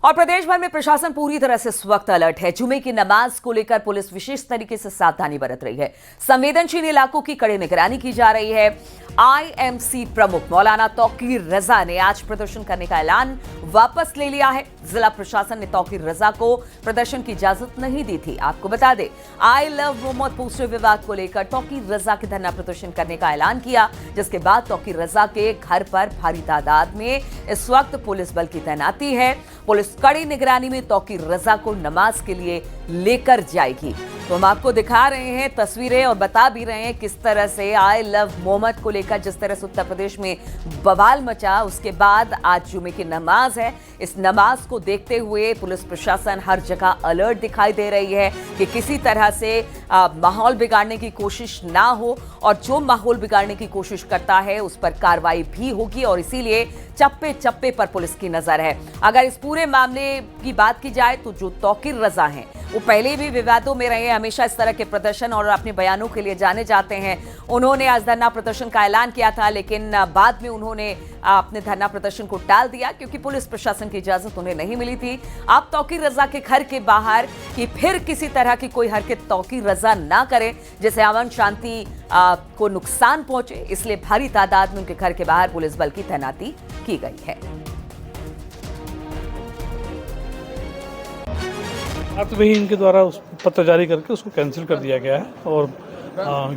और प्रदेश भर में प्रशासन पूरी तरह से इस वक्त अलर्ट है। जुमे की नमाज को लेकर पुलिस विशेष तरीके से सावधानी बरत रही है। संवेदनशील इलाकों की कड़ी निगरानी की जा रही है। आईएमसी प्रमुख मौलाना तौकीर रजा ने आज प्रदर्शन करने का ऐलान वापस ले लिया है। जिला प्रशासन ने तौकीर रजा को प्रदर्शन की इजाजत नहीं दी थी। आपको बता दें, आई लव मोहम्मद पोस्टर विवाद को लेकर तौकीर रजा के धरना प्रदर्शन करने का ऐलान किया, जिसके बाद तौकीर रजा के घर पर भारी तादाद में इस वक्त पुलिस बल की तैनाती है। पुलिस कड़ी निगरानी में तौकीर रजा को नमाज के लिए लेकर जाएगी। तो हम आपको दिखा रहे हैं तस्वीरें और बता भी रहे हैं किस तरह से आई लव मोहम्मद को लेकर जिस तरह से उत्तर प्रदेश में बवाल मचा। उसके बाद आज जुमे की नमाज है। इस नमाज को देखते हुए पुलिस प्रशासन हर जगह अलर्ट दिखाई दे रही है कि किसी तरह से माहौल बिगाड़ने की कोशिश ना हो, और जो माहौल बिगाड़ने की कोशिश करता है उस पर कार्रवाई भी होगी। और इसीलिए चप्पे चप्पे पर पुलिस की नजर है। अगर इस पूरे मामले की बात की जाए तो जो तौकीर रजा हैं वो पहले भी विवादों में रहे, हमेशा इस तरह के प्रदर्शन और अपने बयानों के लिए जाने जाते हैं। उन्होंने आज धरना प्रदर्शन का ऐलान किया था, लेकिन बाद में उन्होंने अपने धरना प्रदर्शन को टाल दिया क्योंकि पुलिस प्रशासन की इजाजत उन्हें नहीं मिली थी। अब तौकीर रजा के घर के बाहर कि फिर किसी तरह की कोई हरकत तौकीर रजा ना करे जिससे अमन शांति को नुकसान पहुंचे, इसलिए भारी तादाद में उनके घर के बाहर पुलिस बल की तैनाती की गई है। तो वही इनके द्वारा उस पत्र जारी करके उसको कैंसिल कर दिया गया है और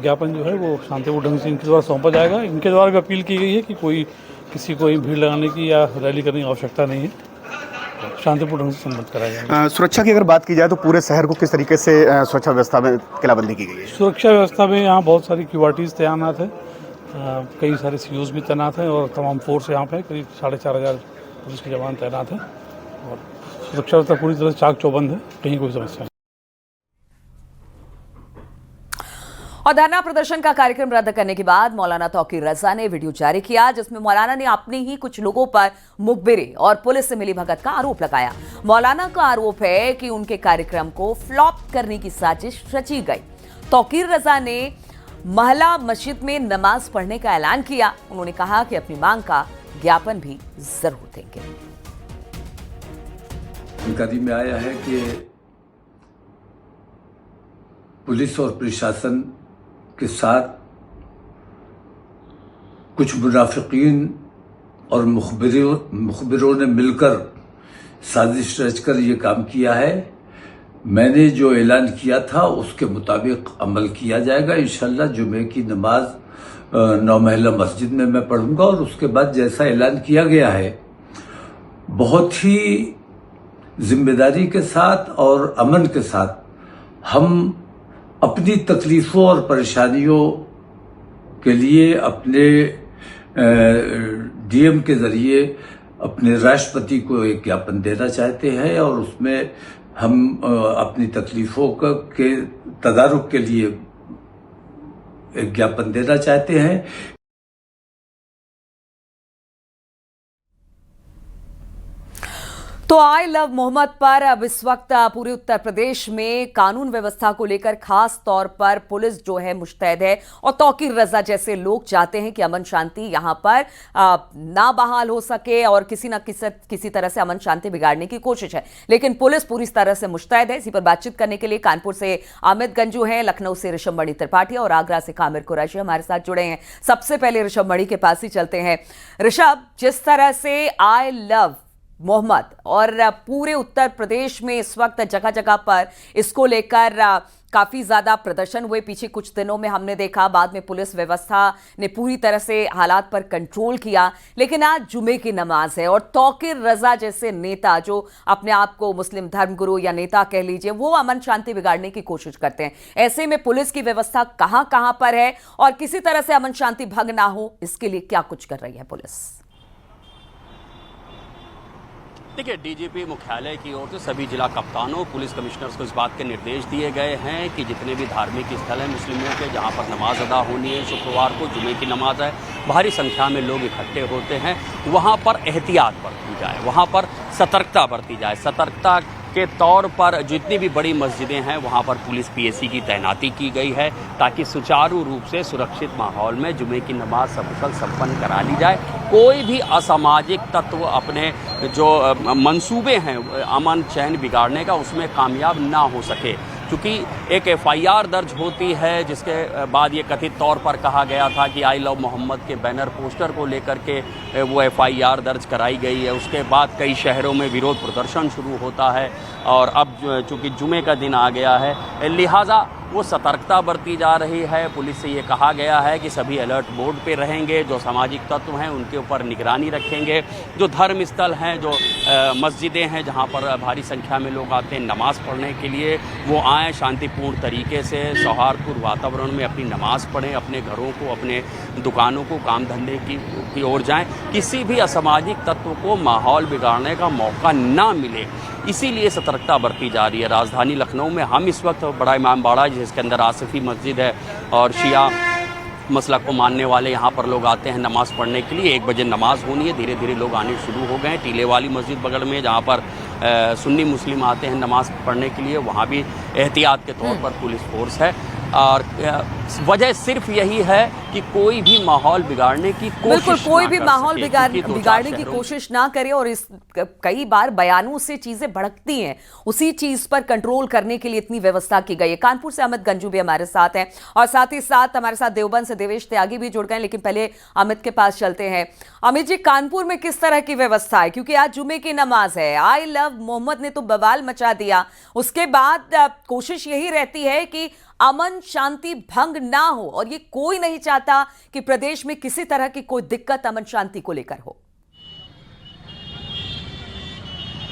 ज्ञापन जो है वो शांतिपूर्ण ढंग से इनके द्वारा सौंपा जाएगा। इनके द्वारा भी अपील की गई है कि कोई किसी को भीड़ लगाने की या रैली करने की आवश्यकता नहीं है, शांतिपूर्ण ढंग से संबोधित कराया जाएगा। सुरक्षा की अगर बात की जाए तो पूरे शहर को किस तरीके से सुरक्षा व्यवस्था में किलाबंदी की गई है? सुरक्षा व्यवस्था में यहाँ बहुत सारी क्यूआरटीज तैनात है, कई सारे सीओज भी तैनात हैं और तमाम फोर्स यहाँ पे करीब 4500 पुलिस के जवान तैनात हैं और सुरक्षा व्यवस्था पूरी तरह से चाक चौबंद है, कहीं कोई समस्या नहीं। और धरना प्रदर्शन का कार्यक्रम रद्द करने के बाद मौलाना तौकीर रजा ने वीडियो जारी किया, जिसमें मौलाना ने अपने ही कुछ लोगों पर मुखबिरी और पुलिस से मिलीभगत का आरोप लगाया। मौलाना का आरोप है कि उनके कार्यक्रम को फ्लॉप करने की साजिश रची गई। तौकीर रजा ने महला मस्जिद में नमाज पढ़ने का ऐलान किया। उन्होंने कहा कि अपनी मांग का ज्ञापन भी जरूर देंगे। जानकारी में आया है कि पुलिस और प्रशासन के साथ कुछ मुनाफिकीन और मुखबिरों ने मिलकर साजिश रचकर ये काम किया है। मैंने जो ऐलान किया था उसके मुताबिक अमल किया जाएगा। इंशाल्लाह जुमे की नमाज 9 महला मस्जिद में मैं पढ़ूंगा और उसके बाद जैसा ऐलान किया गया है बहुत ही जिम्मेदारी के साथ और अमन के साथ हम अपनी तकलीफों और परेशानियों के लिए अपने डीएम के जरिए अपने राष्ट्रपति को एक ज्ञापन देना चाहते हैं और उसमें हम अपनी तकलीफों के तदारुक के लिए एक ज्ञापन देना चाहते हैं। तो आई लव मोहम्मद पर अब इस वक्त पूरे उत्तर प्रदेश में कानून व्यवस्था को लेकर खास तौर पर पुलिस जो है मुस्तैद है और तौकीर रजा जैसे लोग चाहते हैं कि अमन शांति यहां पर ना बहाल हो सके और किसी तरह से अमन शांति बिगाड़ने की कोशिश है, लेकिन पुलिस पूरी तरह से मुस्तैद है। इसी पर बातचीत करने के लिए कानपुर से अमित गंजू हैं, लखनऊ से ऋषभ मणि त्रिपाठी और आगरा से कामिर कुरैशी हमारे साथ जुड़े हैं। सबसे पहले ऋषभ मणि के पास ही चलते हैं। ऋषभ, जिस तरह से आई लव मोहम्मद और पूरे उत्तर प्रदेश में इस वक्त जगह जगह पर इसको लेकर काफी ज्यादा प्रदर्शन हुए, पीछे कुछ दिनों में हमने देखा, बाद में पुलिस व्यवस्था ने पूरी तरह से हालात पर कंट्रोल किया, लेकिन आज जुमे की नमाज है और तौकीर रजा जैसे नेता जो अपने आप को मुस्लिम धर्मगुरु या नेता कह लीजिए, वो अमन शांति बिगाड़ने की कोशिश करते हैं। ऐसे में पुलिस की व्यवस्था कहां कहां पर है और किसी तरह से अमन शांति भंग ना हो, इसके लिए क्या कुछ कर रही है पुलिस? देखिए, डीजीपी मुख्यालय की ओर से सभी जिला कप्तानों, पुलिस कमिश्नर्स को इस बात के निर्देश दिए गए हैं कि जितने भी धार्मिक स्थल हैं मुस्लिमों के, जहां पर नमाज अदा होनी है, शुक्रवार को जुमे की नमाज है, भारी संख्या में लोग इकट्ठे होते हैं, वहां पर एहतियात बरती जाए, वहां पर सतर्कता बरती जाए। सतर्कता के तौर पर जितनी भी बड़ी मस्जिदें हैं वहां पर पुलिस पीएसी की तैनाती की गई है ताकि सुचारू रूप से सुरक्षित माहौल में जुमे की नमाज सकुशल संपन्न करा ली जाए। कोई भी असामाजिक तत्व अपने जो मंसूबे हैं अमन चैन बिगाड़ने का उसमें कामयाब ना हो सके, क्योंकि एक एफआईआर दर्ज होती है जिसके बाद ये कथित तौर पर कहा गया था कि आई लव मोहम्मद के बैनर पोस्टर को लेकर के वो एफआईआर दर्ज कराई गई है। उसके बाद कई शहरों में विरोध प्रदर्शन शुरू होता है और अब चूँकि जुमे का दिन आ गया है, लिहाजा वो सतर्कता बरती जा रही है। पुलिस से ये कहा गया है कि सभी अलर्ट मोड पे रहेंगे, जो सामाजिक तत्व हैं उनके ऊपर निगरानी रखेंगे, जो धर्म स्थल हैं, जो मस्जिदें हैं जहाँ पर भारी संख्या में लोग आते हैं नमाज़ पढ़ने के लिए, वो आएँ शांतिपूर्ण तरीके से सौहार्दपूर्ण वातावरण में अपनी नमाज़ पढ़ें, अपने घरों को, अपने दुकानों को, काम धंधे की ओर जाएँ, किसी भी असामाजिक तत्व को माहौल बिगाड़ने का मौका ना मिले, इसीलिए सतर्कता बरती जा रही है। राजधानी लखनऊ में हम इस वक्त बड़ा इमामबाड़ा जिसके अंदर आसिफी मस्जिद है और शिया मसलक को मानने वाले यहाँ पर लोग आते हैं नमाज़ पढ़ने के लिए। 1 बजे नमाज़ होनी है, धीरे धीरे लोग आने शुरू हो गए हैं। टीले वाली मस्जिद बगल में जहाँ पर सुन्नी मुस्लिम आते हैं नमाज़ पढ़ने के लिए, वहाँ भी एहतियात के तौर पर पुलिस फोर्स है और वजह सिर्फ यही है कि कोई भी माहौल बिगाड़ने की कोशिश बिल्कुल कोई भी माहौल बिगाड़ने बिगाड़ने की कोशिश ना करे। और इस कई बार बयानों से चीजें भड़कती हैं, उसी चीज पर कंट्रोल करने के लिए इतनी व्यवस्था की गई है। कानपुर से अमित गंजू भी हमारे साथ हैं और साथ ही साथ हमारे साथ देवबंद से देवेश त्यागी भी जुड़ गए, लेकिन पहले अमित के पास चलते हैं। अमित जी, कानपुर में किस तरह की व्यवस्था है? क्योंकि आज जुमे की नमाज है, आई लव मोहम्मद ने तो बवाल मचा दिया, उसके बाद कोशिश यही रहती है कि अमन शांति भंग ना हो और ये कोई नहीं चाहता कि प्रदेश में किसी तरह की कोई दिक्कत अमन शांति को लेकर हो।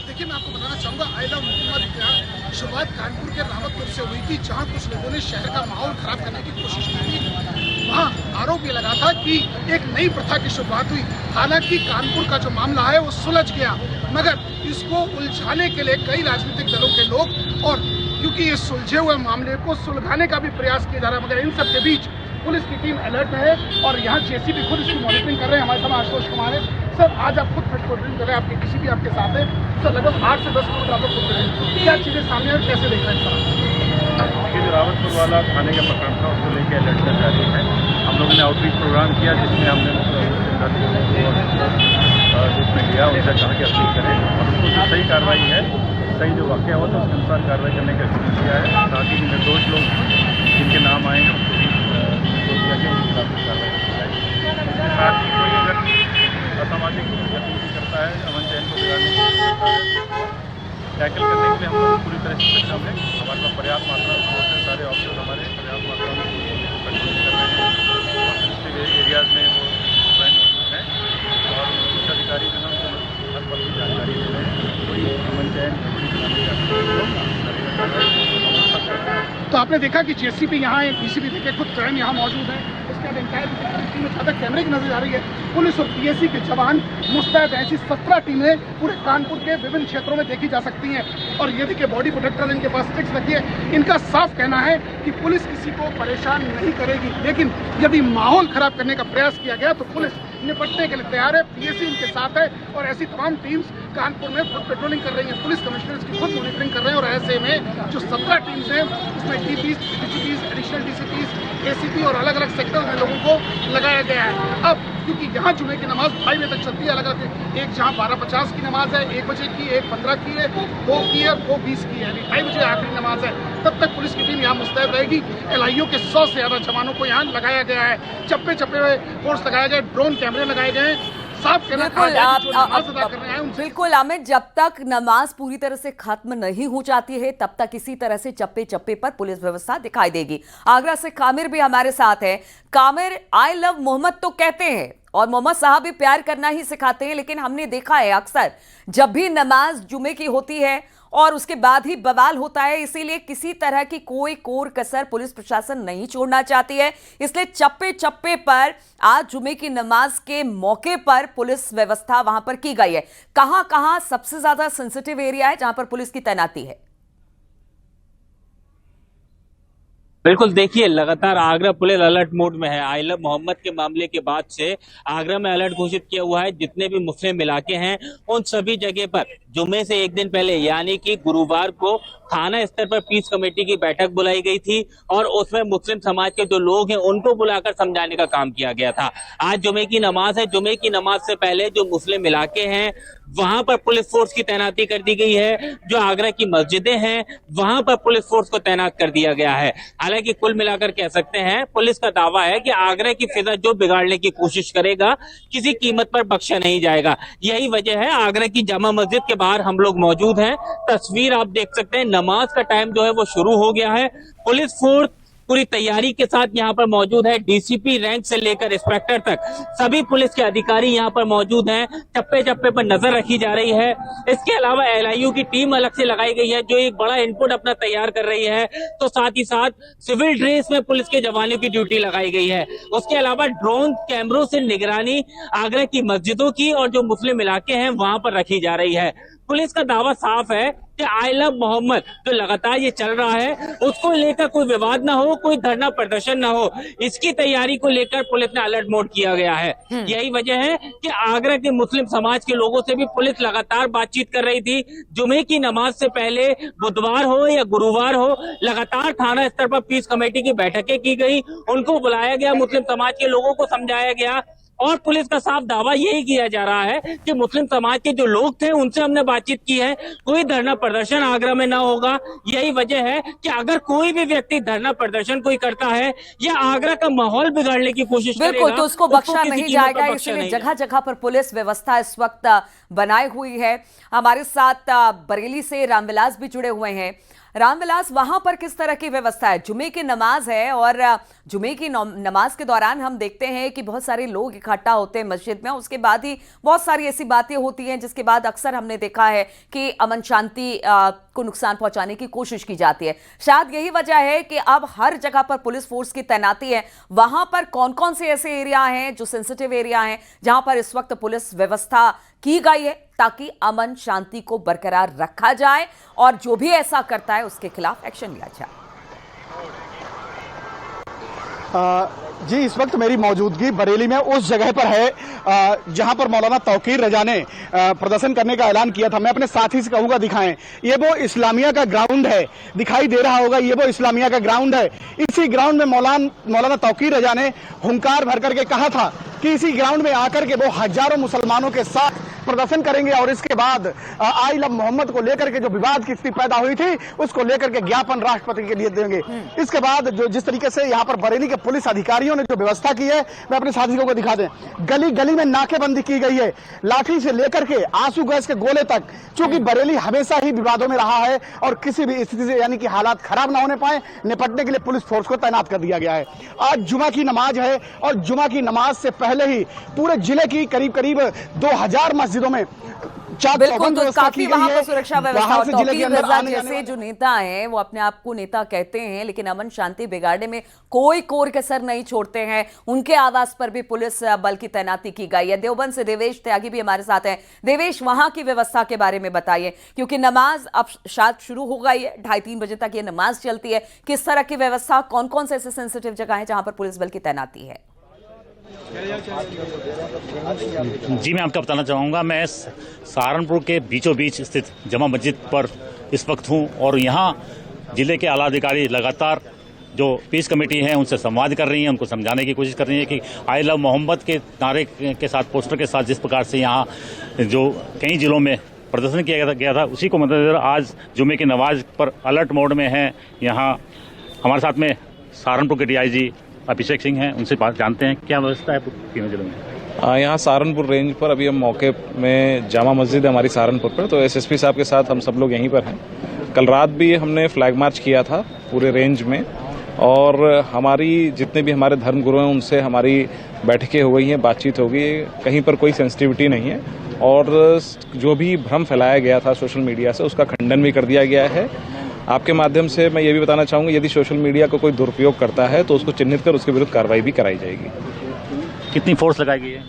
देखिए, मैं आपको बताना चाहूंगा, आई लव मोहम्मद की शुरुआत कानपुर के रावतपुर से हुई थी, जहां कुछ लोगों ने शहर का माहौल खराब करने की कोशिश की थी। वहां आरोप ये लगा था कि एक नई प्रथा की शुरुआत हुई। हालांकि कानपुर का जो मामला है वो सुलझ गया, मगर इसको उलझाने के लिए कई राजनीतिक दलों के लोग, और क्योंकि ये सुलझे हुए मामले को सुलझाने का भी प्रयास किया जा रहा है, मगर इन सब के बीच पुलिस की टीम अलर्ट में है और यहाँ जेसीबी खुद इसकी मॉनिटरिंग कर रहे हैं। हमारे साथ आशुतोष कुमार है। सर, आज आप खुद पेट्रोलिंग कर रहे हैं, आपके किसी भी आपके साथ है सर, लगभग 8 से 10 किलोमीटर आप लोग खुद करें, क्या चीज़ें सामने और कैसे देख रहे हैं सर? देखिए, जो रावतपुर वाला थाने का प्रकरण था उसको लेकर अलर्ट कर जारी है। हम लोगों ने आउटरीच प्रोग्राम किया जिसमें हमने जिसमें लिया उनसे कहा कि अपील करें और उसको जो सही कार्रवाई है, सही जो वाक़या हुआ तो उसके अनुसार कार्रवाई करने का शुरू किया है। साथ ही निर्दोष लोग जिनके नाम आए हैं उनके खिलाफ कार्रवाई की जाएगी। साथ ही कोई अगर असामाजिक गतिविधि करता है, अमन चैन को बिगाड़ने की कोशिश करता है, टैकल करने के लिए हम लोग पूरी तरह से सक्षम है। हमारे पास पर्याप्त मात्रा में फोर्स है, सारे ऑफिसर्स हमारे पर्याप्त मात्रा में पेट्रोलिंग कर रहे हैं, सेंसिटिव एरियाज में वो स्वयं मौजूद हैं और कुछ अधिकारी जो हैं उनको हर पल की जानकारी दे रहे हैं। कोई अमन चैन तो आपने देखा कि जेसीबी यहाँ है, डीसीबी देखे खुद क्राइम यहाँ मौजूद है, उसके बाद एंटायर टीम में ज़्यादा कैमरे की नजर आ रही है। पुलिस और पीएसी के जवान मुस्तैद, ऐसी 17 टीमें पूरे कानपुर के विभिन्न क्षेत्रों में देखी जा सकती हैं। और ये देखिए बॉडी प्रोटेक्टर इनके पास स्टिक्स रखी है। इनका साफ कहना है कि पुलिस किसी को परेशान नहीं करेगी, लेकिन यदि माहौल खराब करने का प्रयास किया गया तो पुलिस निपटने के लिए तैयार है। पीएसी इनके साथ है और ऐसी तमाम टीम्स कानपुर में खुद पेट्रोलिंग कर रही हैं। पुलिस कमिश्नर्स की खुद मॉनिटरिंग कर रहे हैं और ऐसे में जो 17 टीम्स हैं उसमें डीपीज, डीसीपीज, एडिशनल डीसीपीज, एसीपी और अलग अलग सेक्टर में लोगों को लगाया गया है। अब क्योंकि यहाँ जुमे की नमाज 2:30 बजे तक चलती है, अलग अलग, एक जहाँ 12:50 की नमाज है, 1 बजे की, 1:15 की है, 2 की है, 2:20 की है, यानी 2:30 बजे आखिरी नमाज है। तब तक पुलिस की टीम यहाँ मुस्तैद रहेगी। एलआईओ के 100 से ज़्यादा जवानों को यहाँ लगाया गया है। चप्पे चप्पे में फोर्स लगाया गया, ड्रोन कैमरे लगाए गए हैं। बिल्कुल अमित, जब तक नमाज पूरी तरह से खत्म नहीं हो जाती है तब तक इसी तरह से चप्पे चप्पे पर पुलिस व्यवस्था दिखाई देगी। आगरा से कामिर भी हमारे साथ है। कामिर, आई लव मोहम्मद तो कहते हैं और मोहम्मद साहब भी प्यार करना ही सिखाते हैं, लेकिन हमने देखा है अक्सर जब भी नमाज जुमे की होती है और उसके बाद ही बवाल होता है, इसीलिए किसी तरह की कोई कोर कसर पुलिस प्रशासन नहीं छोड़ना चाहती है। इसलिए चप्पे चप्पे पर आज जुमे की नमाज के मौके पर पुलिस व्यवस्था वहां पर की गई है। कहां कहां सबसे ज्यादा सेंसिटिव एरिया है जहां पर पुलिस की तैनाती है? बिल्कुल, देखिए लगातार आगरा पुलिस अलर्ट मोड में है। आई लव मोहम्मद के मामले के बाद से आगरा में अलर्ट घोषित किया हुआ है। जितने भी मुस्लिम इलाके हैं उन सभी जगह पर जुम्मे से एक दिन पहले यानी कि गुरुवार को थाना स्तर पर पीस कमेटी की बैठक बुलाई गई थी और उसमें मुस्लिम समाज के जो लोग हैं उनको बुलाकर समझाने का काम किया गया था। आज जुमे की नमाज है। जुमे की नमाज से पहले जो मुस्लिम इलाके हैं वहां पर पुलिस फोर्स की तैनाती कर दी गई है। जो आगरा की मस्जिदें हैं वहां पर पुलिस फोर्स को तैनात कर दिया गया है। हालांकि कुल मिलाकर कह सकते हैं पुलिस का दावा है कि आगरा की फिजा जो बिगाड़ने की कोशिश करेगा किसी कीमत पर बख्शा नहीं जाएगा। यही वजह है आगरा की जामा मस्जिद के बाहर हम लोग मौजूद हैं। तस्वीर आप देख सकते हैं, नमाज का टाइम जो है वो शुरू हो गया है। पुलिस फोर्स पूरी तैयारी के साथ यहाँ पर मौजूद है। डीसीपी रैंक से लेकर इंस्पेक्टर तक सभी पुलिस के अधिकारी यहाँ पर मौजूद हैं। चप्पे चप्पे पर नजर रखी जा रही है। इसके अलावा एलआईयू की टीम अलग से लगाई गई है जो एक बड़ा इनपुट अपना तैयार कर रही है। तो साथ ही साथ सिविल ड्रेस में पुलिस के जवानों की ड्यूटी लगाई गई है। उसके अलावा ड्रोन कैमरों से निगरानी आगरा की मस्जिदों की और जो मुस्लिम इलाके हैं वहां पर रखी जा रही है। पुलिस का दावा साफ है कि आई लव मोहम्मद जो लगातार ये चल रहा है उसको लेकर कोई विवाद ना हो, कोई धरना प्रदर्शन ना हो, इसकी तैयारी को लेकर पुलिस ने अलर्ट मोड किया गया है। यही वजह है कि आगरा के मुस्लिम समाज के लोगों से भी पुलिस लगातार बातचीत कर रही थी। जुमे की नमाज से पहले बुधवार हो या गुरुवार हो लगातार थाना स्तर पर पीस कमेटी की बैठकें की गई। उनको बुलाया गया, मुस्लिम समाज के लोगों को समझाया गया और पुलिस का साफ दावा यही किया जा रहा है कि मुस्लिम समाज के जो लोग थे उनसे हमने बातचीत की है, कोई धरना प्रदर्शन आगरा में ना होगा। यही वजह है कि अगर कोई भी व्यक्ति धरना प्रदर्शन कोई करता है या आगरा का माहौल बिगाड़ने की कोशिश करेगा बिल्कुल, तो उसको बख्शा नहीं जाएगा। इसलिए जगह जगह पर पुलिस व्यवस्था इस वक्त बनाई हुई है। हमारे साथ बरेली से रामविलास भी जुड़े हुए हैं। रामविलास, वहां पर किस तरह की व्यवस्था है? जुमे की नमाज है और जुमे की नमाज के दौरान हम देखते हैं कि बहुत सारे लोग इकट्ठा होते हैं मस्जिद में। उसके बाद ही बहुत सारी ऐसी बातें होती हैं जिसके बाद अक्सर हमने देखा है कि अमन शांति को नुकसान पहुंचाने की कोशिश की जाती है। शायद यही वजह है कि अब हर जगह पर पुलिस फोर्स की तैनाती है। वहां पर कौन कौन से ऐसे एरिया हैं जो सेंसिटिव एरिया हैं जहां पर इस वक्त पुलिस व्यवस्था की गई है ताकि अमन शांति को बरकरार रखा जाए और जो भी ऐसा करता है उसके खिलाफ एक्शन लिया जाए? जी, इस वक्त मेरी मौजूदगी बरेली में उस जगह पर है जहां पर मौलाना तौकीर रजा ने प्रदर्शन करने का ऐलान किया था। मैं अपने साथी से कहूंगा दिखाएं, ये वो इस्लामिया का ग्राउंड है, दिखाई दे रहा होगा, ये वो इस्लामिया का ग्राउंड है। इसी ग्राउंड में मौलाना तौकीर रजा ने हुंकार भर करके कहा था कि इसी ग्राउंड में आकर के वो हजारों मुसलमानों के साथ प्रदर्शन करेंगे और इसके बाद आई लव मोहम्मद को लेकर के जो विवाद की स्थिति पैदा हुई थी उसको लेकर के ज्ञापन राष्ट्रपति के लिए देंगे। इसके बाद जो जिस तरीके से यहाँ पर बरेली के पुलिस अधिकारियों ने जो व्यवस्था की है, मैं अपने साथियों को दिखा दें। गली गली में नाकेबंदी की गई है, लाठी से लेकर के आंसू गैस के गोले तक। चूंकि बरेली हमेशा ही विवादों में रहा है और किसी भी स्थिति से यानी कि हालात खराब ना होने पाए, निपटने के लिए पुलिस फोर्स को तैनात कर दिया गया है। आज जुमा की नमाज है और जुमा की नमाज से पहले ही पूरे जिले की करीब 2000 मस्जिदों में बिल्कुल, तो काफी वहां पर सुरक्षा व्यवस्था। तौकीर रजा जैसे जो नेता हैं वो अपने आप को नेता कहते हैं लेकिन अमन शांति बिगाड़ने में कोई कोर कसर नहीं छोड़ते हैं। उनके आवास पर भी पुलिस बल की तैनाती की गई है। देवबंद से देवेश त्यागी भी हमारे साथ हैं। देवेश, वहां की व्यवस्था के बारे में बताइए, क्योंकि नमाज अब शायद शुरू हो गई है, 2:30-3 बजे तक ये नमाज चलती है। किस तरह की व्यवस्था, कौन कौन से ऐसे सेंसिटिव जगह है जहां पर पुलिस बल की तैनाती है? जी, मैं आपको बताना चाहूँगा, मैं सहारनपुर के बीचों बीच स्थित जमा मस्जिद पर इस वक्त हूँ और यहाँ जिले के आला अधिकारी लगातार जो पीस कमेटी है उनसे संवाद कर रही हैं, उनको समझाने की कोशिश कर रही है कि आई लव मोहम्मद के नारे के साथ, पोस्टर के साथ जिस प्रकार से यहाँ जो कई जिलों में प्रदर्शन किया गया था उसी को मद्देनजर आज जुमे की नमाज पर अलर्ट मोड में है। यहाँ हमारे साथ में सहारनपुर के DIG अभिषेक सिंह हैं, उनसे बात जानते हैं क्या व्यवस्था है तीनों जिलों में। यहाँ सहारनपुर रेंज पर अभी हम मौके में जामा मस्जिद है हमारी सहारनपुर पर, तो SSP साहब के साथ हम सब लोग यहीं पर हैं। कल रात भी हमने फ्लैग मार्च किया था पूरे रेंज में और हमारी जितने भी हमारे धर्म गुरु हैं उनसे हमारी बैठकें हो गई हैं, बातचीत हो गई है। कहीं पर कोई सेंसिटिविटी नहीं है और जो भी भ्रम फैलाया गया था सोशल मीडिया से उसका खंडन भी कर दिया गया है। आपके माध्यम से मैं ये भी बताना चाहूँगा, यदि सोशल मीडिया का कोई दुरुपयोग करता है तो उसको चिन्हित कर उसके विरुद्ध कार्रवाई भी कराई जाएगी। कितनी फोर्स लगाई गई है?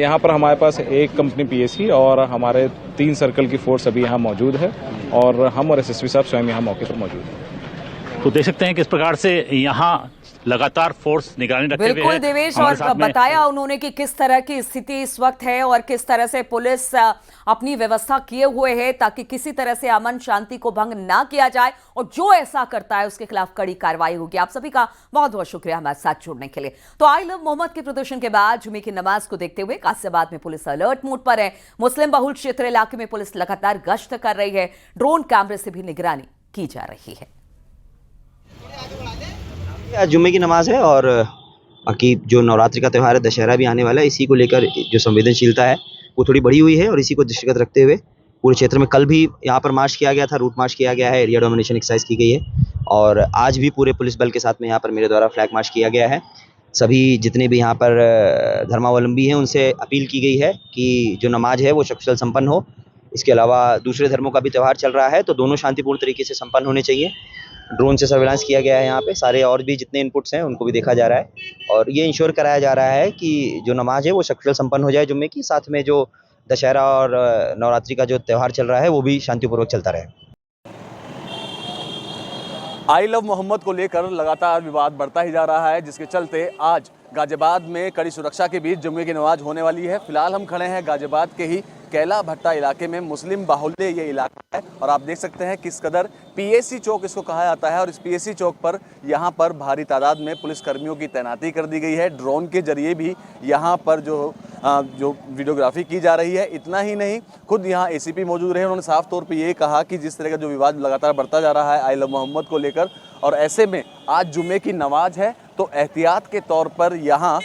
यहाँ पर हमारे पास एक कंपनी PSC और हमारे 3 सर्कल की फोर्स अभी यहाँ मौजूद है और हम और SSP साहब स्वयं यहाँ मौके पर मौजूद हैं। तो देख सकते हैं किस प्रकार से यहाँ लगातार फोर्स निगरानी रखते हुए बिल्कुल है। देवेश, हमारे और साथ में बताया उन्होंने कि किस तरह की स्थिति इस वक्त है और किस तरह से पुलिस अपनी व्यवस्था किए हुए है ताकि किसी तरह से अमन शांति को भंग ना किया जाए, और जो ऐसा करता है उसके खिलाफ कड़ी कार्रवाई होगी। आप सभी का बहुत बहुत शुक्रिया हमारे साथ जुड़ने के लिए। तो आई लव मोहम्मद के प्रदर्शन के बाद जुमे की नमाज को देखते हुए गाजियाबाद में पुलिस अलर्ट मोड पर है। मुस्लिम बहुल क्षेत्र इलाके में पुलिस लगातार गश्त कर रही है, ड्रोन कैमरे से भी निगरानी की जा रही है। आज जुम्मे की नमाज है और बाकी जो नवरात्रि का त्यौहार है, दशहरा भी आने वाला है, इसी को लेकर जो संवेदनशीलता है वो थोड़ी बढ़ी हुई है और इसी को दृष्टिगत रखते हुए पूरे क्षेत्र में कल भी यहाँ पर मार्च किया गया था, रूट मार्च किया गया है, एरिया डोमिनेशन एक्सरसाइज की गई है और आज भी पूरे पुलिस बल के साथ में यहाँ पर मेरे द्वारा फ्लैग मार्च किया गया है। सभी जितने भी यहाँ पर धर्मावलंबी हैं उनसे अपील की गई है कि जो नमाज है वो सकुशल संपन्न हो। इसके अलावा दूसरे धर्मों का भी त्यौहार चल रहा है तो दोनों शांतिपूर्ण तरीके से संपन्न होने चाहिए। ड्रोन से सर्वेलांस किया गया है, यहाँ पे सारे और भी जितने इनपुट्स हैं उनको भी देखा जा रहा है और ये इंश्योर कराया जा रहा है कि जो नमाज है वो सकुशल संपन्न हो जाए जुम्मे की, साथ में जो दशहरा और नवरात्रि का जो त्यौहार चल रहा है वो भी शांतिपूर्वक चलता रहे। आई लव मोहम्मद को लेकर लगातार विवाद बढ़ता ही जा रहा है, जिसके चलते आज गाजियाबाद में कड़ी सुरक्षा के बीच जुम्मे की नमाज होने वाली है। फिलहाल हम खड़े हैं गाजियाबाद के ही कैला भट्टा इलाके में, मुस्लिम बाहुल्य ये इलाका है और आप देख सकते हैं किस कदर पीएसी चौक इसको कहा जाता है और इस पीएसी चौक पर यहाँ पर भारी तादाद में पुलिस कर्मियों की तैनाती कर दी गई है। ड्रोन के जरिए भी यहाँ पर जो वीडियोग्राफी की जा रही है। इतना ही नहीं, खुद यहाँ एसीपी मौजूद रहे, उन्होंने साफ तौर पर ये कहा कि जिस तरह का जो विवाद लगातार बढ़ता जा रहा है आई लव मोहम्मद को लेकर और ऐसे में आज जुम्मे की नमाज है तो एहतियात के तौर पर यहाँ